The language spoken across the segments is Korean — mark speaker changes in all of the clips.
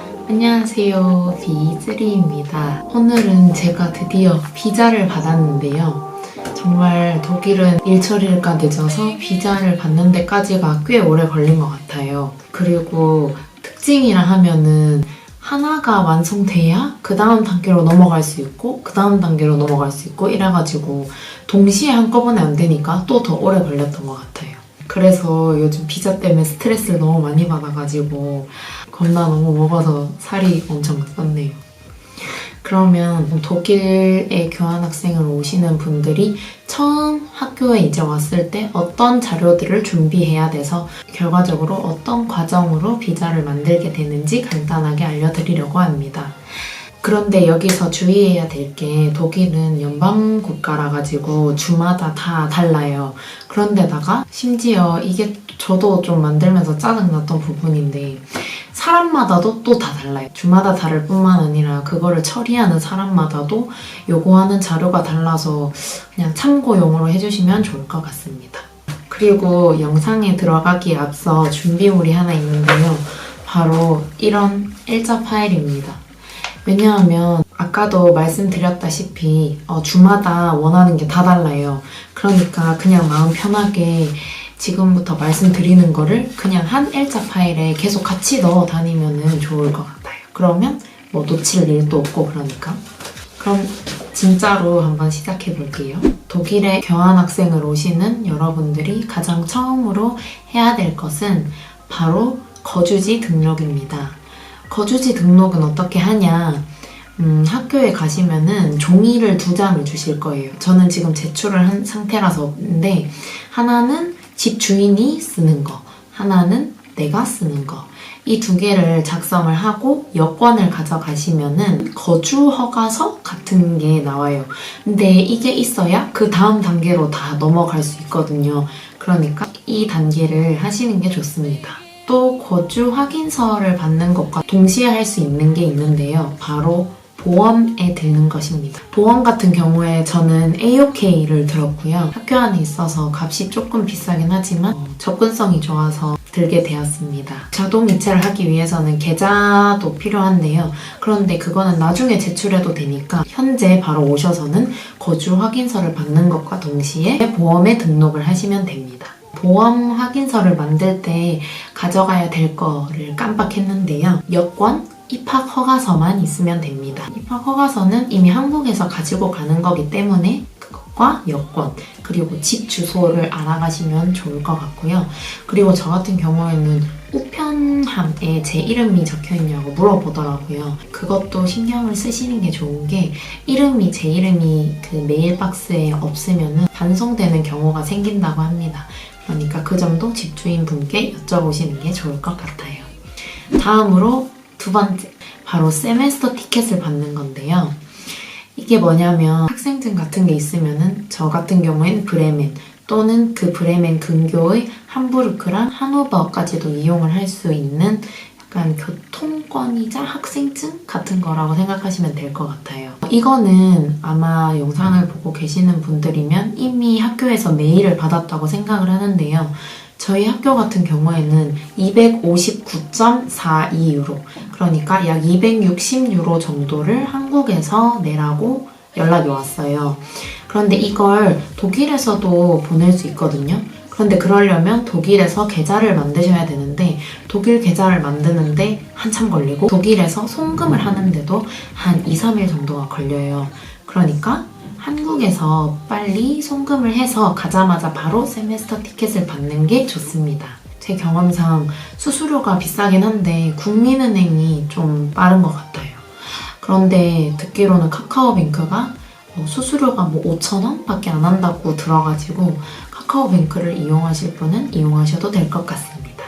Speaker 1: 안녕하세요, B3입니다. 오늘은 제가 드디어 비자를 받았는데요. 정말 독일은 일처리가 늦어서 비자를 받는 데까지가 꽤 오래 걸린 것 같아요. 그리고 특징이라 하면은 하나가 완성돼야 그 다음 단계로 넘어갈 수 있고 그 다음 단계로 넘어갈 수 있고 이래가지고 동시에 한꺼번에 안 되니까 또 더 오래 걸렸던 것 같아요. 그래서 요즘 비자 때문에 스트레스를 너무 많이 받아가지고 겁나 너무 먹어서 살이 엄청 쪘네요. 그러면 독일에 교환학생으로 오시는 분들이 처음 학교에 이제 왔을 때 어떤 자료들을 준비해야 돼서 결과적으로 어떤 과정으로 비자를 만들게 되는지 간단하게 알려드리려고 합니다. 그런데 여기서 주의해야 될 게 독일은 연방 국가라 가지고 주마다 다 달라요. 그런데다가 심지어 이게 저도 좀 만들면서 짜증났던 부분인데 사람마다도 또 다 달라요. 주마다 다를 뿐만 아니라 그거를 처리하는 사람마다도 요구하는 자료가 달라서 그냥 참고용으로 해주시면 좋을 것 같습니다. 그리고 영상에 들어가기에 앞서 준비물이 하나 있는데요. 바로 이런 일자 파일입니다. 왜냐하면 아까도 말씀드렸다시피 주마다 원하는 게 다 달라요. 그러니까 그냥 마음 편하게 지금부터 말씀드리는 거를 그냥 한 일자 파일에 계속 같이 넣어 다니면 좋을 것 같아요. 그러면 뭐 놓칠 일도 없고 그러니까. 그럼 진짜로 한번 시작해 볼게요. 독일에 교환학생을 오시는 여러분들이 가장 처음으로 해야 될 것은 바로 거주지 등록입니다. 거주지 등록은 어떻게 하냐? 학교에 가시면은 종이를 2장을 주실 거예요. 저는 지금 제출을 한 상태라서인데 하나는 집 주인이 쓰는 거, 하나는 내가 쓰는 거. 이 2개를 작성을 하고 여권을 가져가시면은 거주 허가서 같은 게 나와요. 근데 이게 있어야 그 다음 단계로 다 넘어갈 수 있거든요. 그러니까 이 단계를 하시는 게 좋습니다. 또 거주 확인서를 받는 것과 동시에 할 수 있는 게 있는데요. 바로 보험에 드는 것입니다. 보험 같은 경우에 저는 AOK를 들었고요. 학교 안에 있어서 값이 조금 비싸긴 하지만 접근성이 좋아서 들게 되었습니다. 자동 이체를 하기 위해서는 계좌도 필요한데요. 그런데 그거는 나중에 제출해도 되니까 현재 바로 오셔서는 거주 확인서를 받는 것과 동시에 보험에 등록을 하시면 됩니다. 보험 확인서를 만들 때 가져가야 될 거를 깜빡했는데요. 여권, 입학 허가서만 있으면 됩니다. 입학 허가서는 이미 한국에서 가지고 가는 거기 때문에 그것과 여권, 그리고 집 주소를 알아가시면 좋을 것 같고요. 그리고 저 같은 경우에는 우편함에 제 이름이 적혀있냐고 물어보더라고요. 그것도 신경을 쓰시는 게 좋은 게 제 이름이 그 메일박스에 없으면 반송되는 경우가 생긴다고 합니다. 그러니까 그 점도 집주인분께 여쭤보시는 게 좋을 것 같아요. 다음으로 2번째, 바로 세메스터 티켓을 받는 건데요. 이게 뭐냐면 학생증 같은 게 있으면은 저 같은 경우엔 브레멘 또는 그 브레멘 근교의 함부르크랑 하노버까지도 이용을 할 수 있는 약간 교통권이자 학생증 같은 거라고 생각하시면 될 것 같아요. 이거는 아마 영상을 보고 계시는 분들이면 이미 학교에서 메일을 받았다고 생각을 하는데요. 저희 학교 같은 경우에는 259.42유로, 그러니까 약 260유로 정도를 한국에서 내라고 연락이 왔어요. 그런데 이걸 독일에서도 보낼 수 있거든요. 그런데 그러려면 독일에서 계좌를 만드셔야 되는데 독일 계좌를 만드는데 한참 걸리고 독일에서 송금을 하는데도 한 2-3일 정도가 걸려요. 그러니까 한국에서 빨리 송금을 해서 가자마자 바로 세메스터 티켓을 받는 게 좋습니다. 제 경험상 수수료가 비싸긴 한데 국민은행이 좀 빠른 것 같아요. 그런데 듣기로는 카카오뱅크가 수수료가 5,000원 밖에 안 한다고 들어가지고 카카오뱅크를 이용하실 분은 이용하셔도 될 것 같습니다.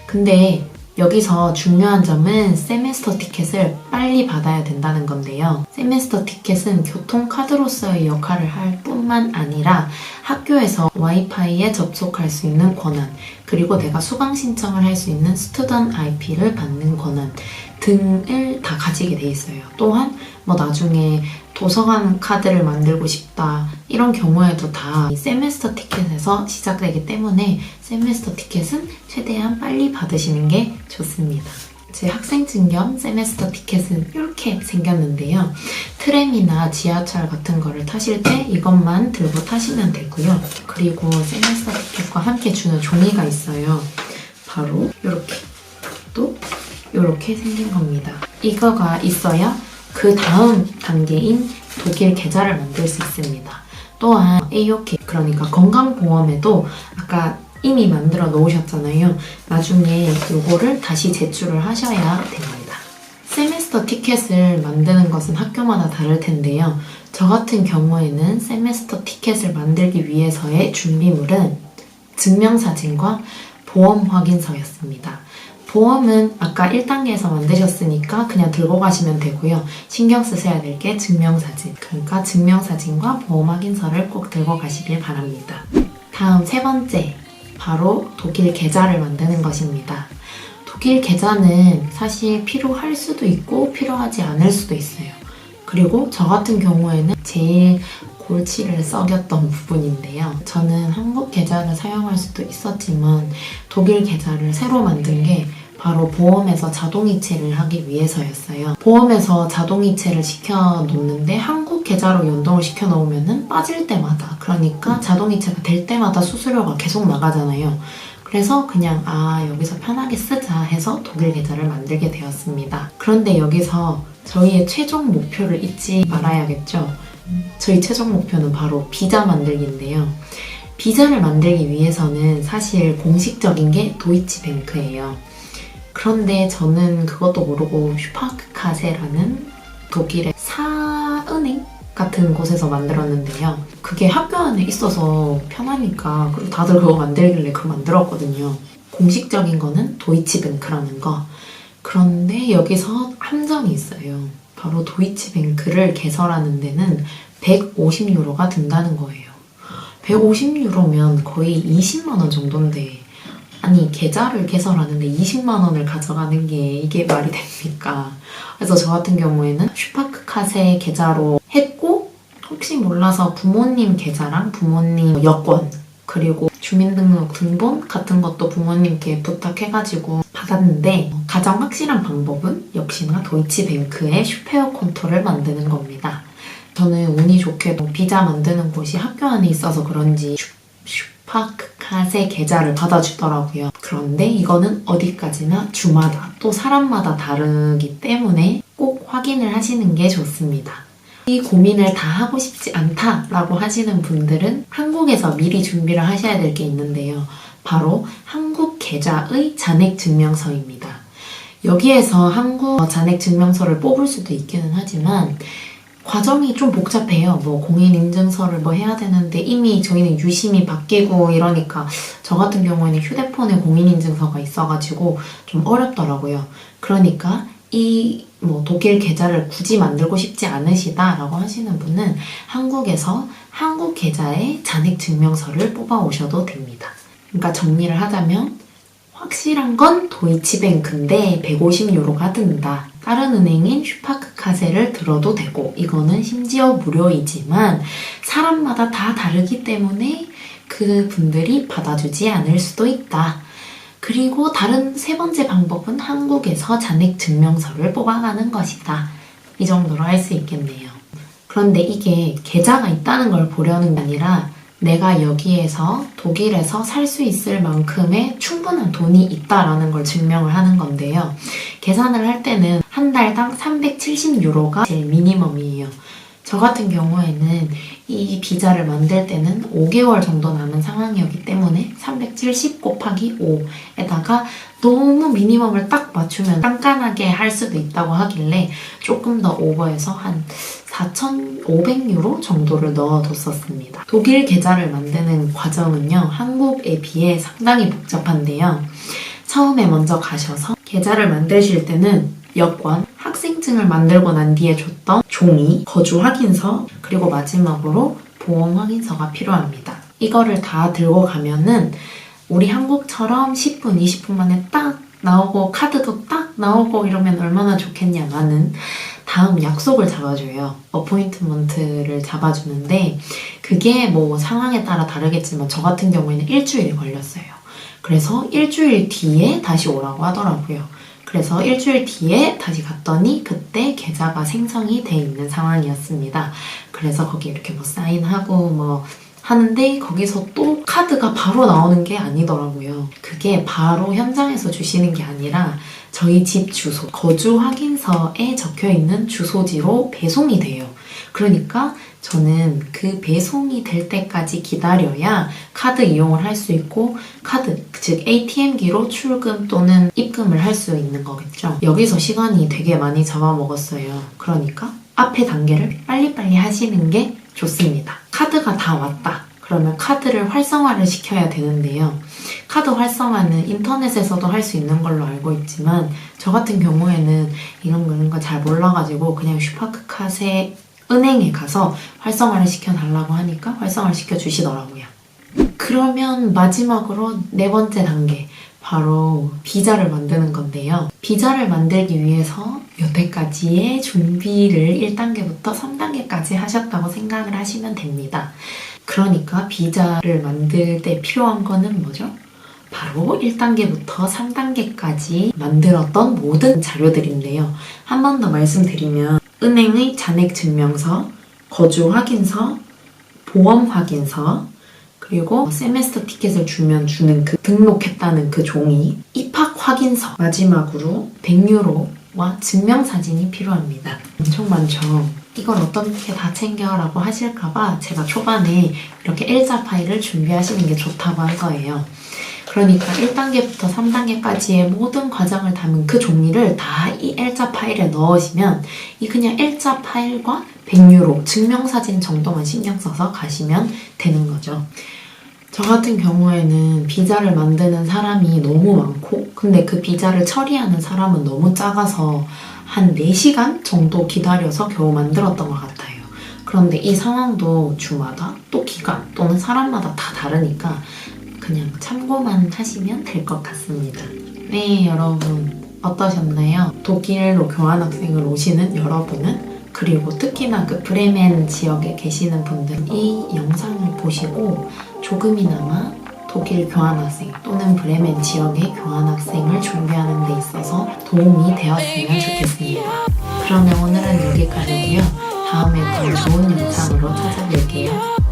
Speaker 1: 근데 여기서 중요한 점은 세메스터 티켓을 빨리 받아야 된다는 건데요. 세메스터 티켓은 교통카드로서의 역할을 할 뿐만 아니라 학교에서 와이파이에 접속할 수 있는 권한, 그리고 내가 수강 신청을 할 수 있는 스튜던트 IP를 받는 권한 등을 다 가지게 돼 있어요. 또한 나중에 도서관 카드를 만들고 싶다 이런 경우에도 다 세메스터 티켓에서 시작되기 때문에 세메스터 티켓은 최대한 빨리 받으시는 게 좋습니다. 제 학생증 겸 세메스터 티켓은 이렇게 생겼는데요. 트램이나 지하철 같은 거를 타실 때 이것만 들고 타시면 되고요. 그리고 세메스터 티켓과 함께 주는 종이가 있어요. 바로 이렇게, 또 이렇게 생긴 겁니다. 이거가 있어야 그 다음 단계인 독일 계좌를 만들 수 있습니다. 또한 AOK, 그러니까 건강보험에도 아까 이미 만들어 놓으셨잖아요. 나중에 이거를 다시 제출을 하셔야 됩니다. 세메스터 티켓을 만드는 것은 학교마다 다를 텐데요. 저 같은 경우에는 세메스터 티켓을 만들기 위해서의 준비물은 증명사진과 보험 확인서였습니다. 보험은 아까 1단계에서 만드셨으니까 그냥 들고 가시면 되고요. 신경 쓰셔야 될 게 증명사진. 그러니까 증명사진과 보험 확인서를 꼭 들고 가시길 바랍니다. 다음 세 번째, 바로 독일 계좌를 만드는 것입니다. 독일 계좌는 사실 필요할 수도 있고 필요하지 않을 수도 있어요. 그리고 저 같은 경우에는 제일 골치를 썩였던 부분인데요. 저는 한국 계좌를 사용할 수도 있었지만 독일 계좌를 새로 만든 게 바로 보험에서 자동이체를 하기 위해서였어요. 보험에서 자동이체를 시켜놓는데 한국 계좌로 연동을 시켜놓으면 빠질 때마다, 그러니까 자동이체가 될 때마다 수수료가 계속 나가잖아요. 그래서 그냥 여기서 편하게 쓰자 해서 독일 계좌를 만들게 되었습니다. 그런데 여기서 저희의 최종 목표를 잊지 말아야겠죠. 저희 최종 목표는 바로 비자 만들기인데요. 비자를 만들기 위해서는 사실 공식적인 게 도이치뱅크예요. 그런데 저는 그것도 모르고 슈파크카세라는 독일의 사은행 같은 곳에서 만들었는데요. 그게 학교 안에 있어서 편하니까, 그리고 다들 그거 만들길래 그거 만들었거든요. 공식적인 거는 도이치뱅크라는 거. 그런데 여기서 함정이 있어요. 바로 도이치뱅크를 개설하는 데는 150유로가 든다는 거예요. 150유로면 거의 20만 원 정도인데, 아니 계좌를 개설하는데 20만 원을 가져가는 게 이게 말이 됩니까? 그래서 저 같은 경우에는 슈파크카세 계좌로 했고, 혹시 몰라서 부모님 계좌랑 부모님 여권, 그리고 주민등록 등본 같은 것도 부모님께 부탁해가지고 받았는데, 가장 확실한 방법은 역시나 도이치뱅크의 슈페어 콘토를 만드는 겁니다. 저는 운이 좋게도 비자 만드는 곳이 학교 안에 있어서 그런지 슈파크카세 계좌를 받아주더라고요. 그런데 이거는 어디까지나 주마다 또 사람마다 다르기 때문에 꼭 확인을 하시는 게 좋습니다. 이 고민을 다 하고 싶지 않다라고 하시는 분들은 한국에서 미리 준비를 하셔야 될 게 있는데요. 바로 한국 계좌의 잔액증명서입니다. 여기에서 한국 잔액증명서를 뽑을 수도 있기는 하지만 과정이 좀 복잡해요. 공인인증서를 해야 되는데 이미 저희는 유심히 바뀌고 이러니까 저 같은 경우에는 휴대폰에 공인인증서가 있어가지고 좀 어렵더라고요. 그러니까 이 독일 계좌를 굳이 만들고 싶지 않으시다라고 하시는 분은 한국에서 한국 계좌의 잔액증명서를 뽑아 오셔도 됩니다. 그러니까 정리를 하자면 확실한 건 도이치뱅크인데 150유로가 든다. 다른 은행인 슈파크카세를 들어도 되고, 이거는 심지어 무료이지만 사람마다 다 다르기 때문에 그 분들이 받아주지 않을 수도 있다. 그리고 다른 세 번째 방법은 한국에서 잔액증명서를 뽑아가는 것이다. 이 정도로 할 수 있겠네요. 그런데 이게 계좌가 있다는 걸 보려는 게 아니라 내가 여기에서 독일에서 살 수 있을 만큼의 충분한 돈이 있다라는 걸 증명을 하는 건데요. 계산을 할 때는 한 달당 370유로가 제일 미니멈이에요. 저 같은 경우에는 이 비자를 만들 때는 5개월 정도 남은 상황이었기 때문에 370 곱하기 5에다가 너무 미니멈을 딱 맞추면 깐깐하게 할 수도 있다고 하길래 조금 더 오버해서 한 4,500유로 정도를 넣어뒀었습니다. 독일 계좌를 만드는 과정은요, 한국에 비해 상당히 복잡한데요. 처음에 먼저 가셔서 계좌를 만드실 때는 여권, 학생증을 만들고 난 뒤에 줬던 종이, 거주 확인서, 그리고 마지막으로 보험 확인서가 필요합니다. 이거를 다 들고 가면은 우리 한국처럼 10분, 20분 만에 딱 나오고 카드도 딱 나오고 이러면 얼마나 좋겠냐마는 다음 약속을 잡아줘요. 어포인트먼트를 잡아주는데 그게 상황에 따라 다르겠지만 저 같은 경우에는 일주일이 걸렸어요. 그래서 일주일 뒤에 다시 오라고 하더라고요. 그래서 일주일 뒤에 다시 갔더니 그때 계좌가 생성이 돼 있는 상황이었습니다. 그래서 거기 이렇게 뭐 사인하고 뭐 하는데 거기서 또 카드가 바로 나오는 게 아니더라고요. 그게 바로 현장에서 주시는 게 아니라 저희 집 주소, 거주 확인서에 적혀 있는 주소지로 배송이 돼요. 그러니까 저는 그 배송이 될 때까지 기다려야 카드 이용을 할 수 있고 카드, 즉 ATM기로 출금 또는 입금을 할 수 있는 거겠죠. 여기서 시간이 되게 많이 잡아먹었어요. 그러니까 앞에 단계를 빨리빨리 하시는 게 좋습니다. 카드가 다 왔다. 그러면 카드를 활성화를 시켜야 되는데요. 카드 활성화는 인터넷에서도 할 수 있는 걸로 알고 있지만 저 같은 경우에는 이런 거 잘 몰라가지고 그냥 슈퍼카세 은행에 가서 활성화를 시켜달라고 하니까 활성화를 시켜주시더라고요. 그러면 마지막으로 네 번째 단계, 바로 비자를 만드는 건데요. 비자를 만들기 위해서 여태까지의 준비를 1단계부터 3단계까지 하셨다고 생각을 하시면 됩니다. 그러니까 비자를 만들 때 필요한 거는 뭐죠? 바로 1단계부터 3단계까지 만들었던 모든 자료들인데요. 한 번 더 말씀드리면 은행의 잔액 증명서, 거주 확인서, 보험 확인서, 그리고 세메스터 티켓을 주면 주는 그 등록했다는 그 종이, 입학 확인서, 마지막으로 100유로와 증명사진이 필요합니다. 엄청 많죠? 이걸 어떻게 다 챙겨라고 하실까봐 제가 초반에 이렇게 일자 파일을 준비하시는 게 좋다고 한 거예요. 그러니까 1단계부터 3단계까지의 모든 과정을 담은 그 종이를 다 이 일자 파일에 넣으시면 이 그냥 일자 파일과 100유로 증명사진 정도만 신경 써서 가시면 되는 거죠. 저 같은 경우에는 비자를 만드는 사람이 너무 많고 근데 그 비자를 처리하는 사람은 너무 작아서 한 4시간 정도 기다려서 겨우 만들었던 것 같아요. 그런데 이 상황도 주마다 또 기간 또는 사람마다 다 다르니까 그냥 참고만 하시면 될 것 같습니다. 네, 여러분 어떠셨나요? 독일로 교환학생을 오시는 여러분은 그리고 특히나 그 브레멘 지역에 계시는 분들은 이 영상을 보시고 조금이나마 독일 교환학생 또는 브레멘 지역의 교환학생을 준비하는 데 있어서 도움이 되었으면 좋겠습니다. 그러면 오늘은 여기까지고요. 다음에 더 좋은 영상으로 찾아뵐게요.